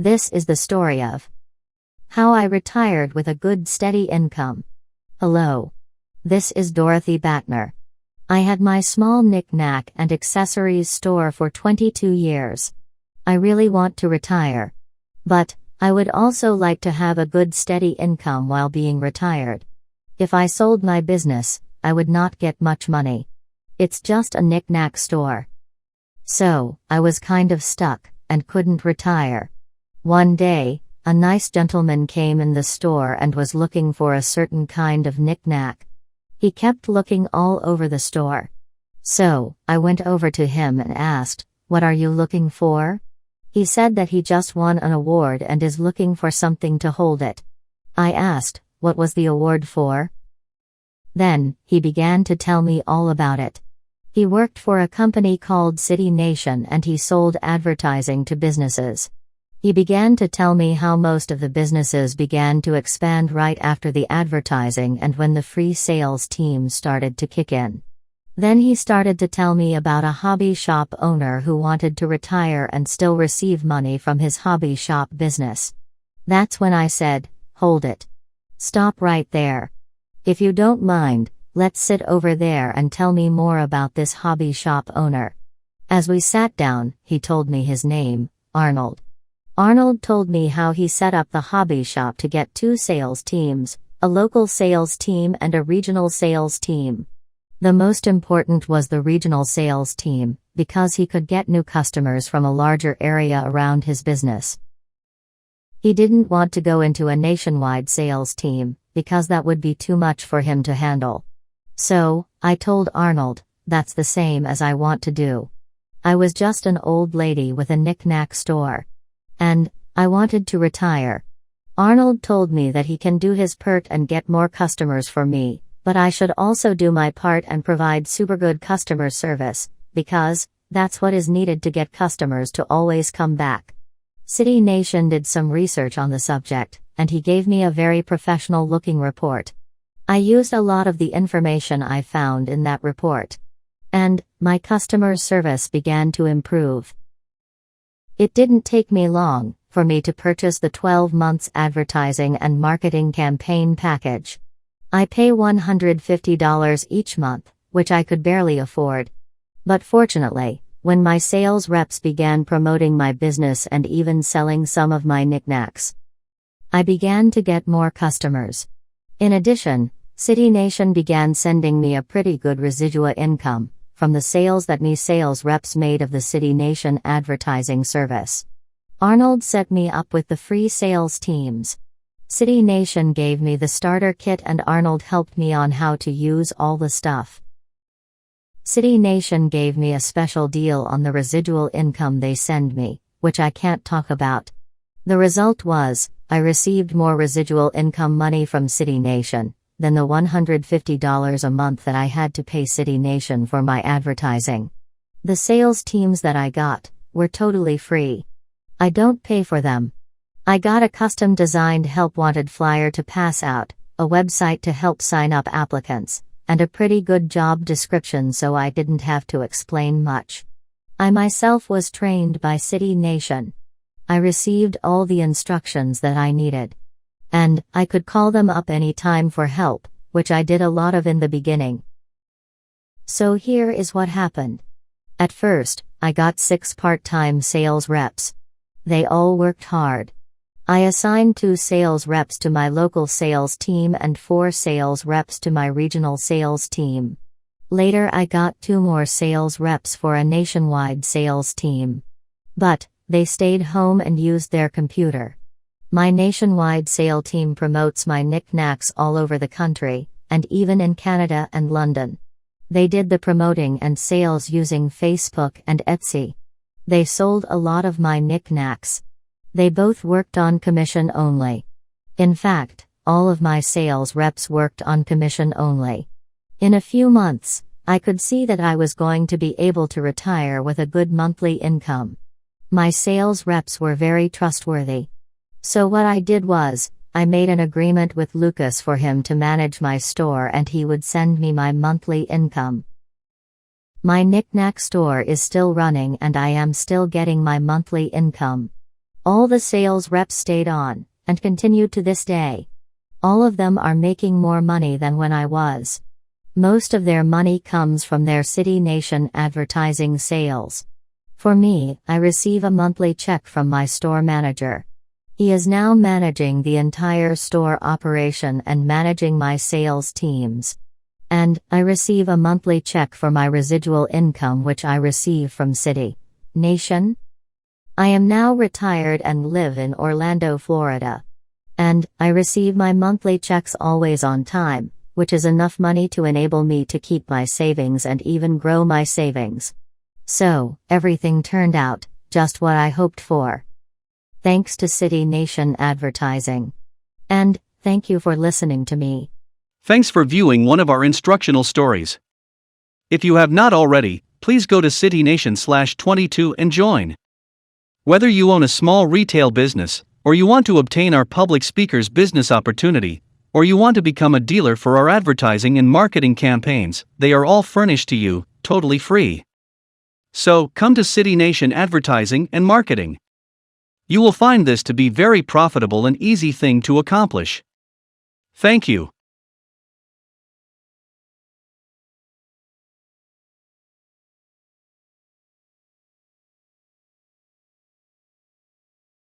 This is the story of how I retired with a good steady income. Hello. This is Dorothy Batner. I had my small Nick-Knack and Accessories store for 22 years. I really want to retire. But I would also like to have a good steady income while being retired. If I sold my business, I would not get much money. It's just a knick-knack store. So, I was kind of stuck, and couldn't retire. One day, a nice gentleman came in the store and was looking for a certain kind of knick-knack. He kept looking all over the store. So, I went over to him and asked, "What are you looking for?" He said that he just won an award and is looking for something to hold it. I asked, what was the award for? Then, he began to tell me all about it. He worked for a company called CityNation and he sold advertising to businesses. He began to tell me how most of the businesses began to expand right after the advertising and when the free sales team started to kick in. Then he started to tell me about a hobby shop owner who wanted to retire and still receive money from his hobby shop business. That's when I said, "Hold it. Stop right there. If you don't mind, let's sit over there and tell me more about this hobby shop owner." As we sat down, he told me his name, Arnold. Arnold told me how he set up the hobby shop to get 2 sales teams, a local sales team and a regional sales team. The most important was the regional sales team, because he could get new customers from a larger area around his business. He didn't want to go into a nationwide sales team, because that would be too much for him to handle. So, I told Arnold, that's the same as I want to do. I was just an old lady with a knick-knack store. And I wanted to retire. Arnold told me that he can do his part and get more customers for me, but I should also do my part and provide super good customer service, because that's what is needed to get customers to always come back. CityNation did some research on the subject, and he gave me a very professional-looking report. I used a lot of the information I found in that report. And my customer service began to improve. It didn't take me long for me to purchase the 12 months advertising and marketing campaign package. I pay $150 each month, which I could barely afford. But fortunately, when my sales reps began promoting my business and even selling some of my knickknacks, I began to get more customers. In addition, CityNation began sending me a pretty good residual income from the sales that me sales reps made of the CityNation advertising service. Arnold set me up with the free sales teams. CityNation gave me the starter kit and Arnold helped me on how to use all the stuff. CityNation gave me a special deal on the residual income they send me, which I can't talk about. The result was, I received more residual income money from CityNation than the $150 a month that I had to pay CityNation for my advertising. The sales teams that I got were totally free. I don't pay for them. I got a custom-designed help-wanted flyer to pass out, a website to help sign up applicants, and a pretty good job description so I didn't have to explain much. I myself was trained by CityNation. I received all the instructions that I needed. And I could call them up any time for help, which I did a lot of in the beginning. So here is what happened. At first, I got 6 part-time sales reps. They all worked hard. I assigned 2 sales reps to my local sales team and 4 sales reps to my regional sales team. Later I got 2 more sales reps for a nationwide sales team. But they stayed home and used their computer. My nationwide sales team promotes my knickknacks all over the country, and even in Canada and London. They did the promoting and sales using Facebook and Etsy. They sold a lot of my knickknacks. They both worked on commission only. In fact, all of my sales reps worked on commission only. In a few months, I could see that I was going to be able to retire with a good monthly income. My sales reps were very trustworthy. So what I did was, I made an agreement with Lucas for him to manage my store and he would send me my monthly income. My knick-knack store is still running and I am still getting my monthly income. All the sales reps stayed on, and continue to this day. All of them are making more money than when I was. Most of their money comes from their CityNation advertising sales. For me, I receive a monthly check from my store manager. He is now managing the entire store operation and managing my sales teams. And I receive a monthly check for my residual income which I receive from CityNation. I am now retired and live in Orlando, Florida. And I receive my monthly checks always on time, which is enough money to enable me to keep my savings and even grow my savings. So, everything turned out just what I hoped for. Thanks to CityNation Advertising. And thank you for listening to me. Thanks for viewing one of our instructional stories. If you have not already, please go to CityNation/22 and join. Whether you own a small retail business, or you want to obtain our public speaker's business opportunity, or you want to become a dealer for our advertising and marketing campaigns, they are all furnished to you, totally free. So, come to CityNation Advertising and Marketing. You will find this to be very profitable and easy thing to accomplish. Thank you.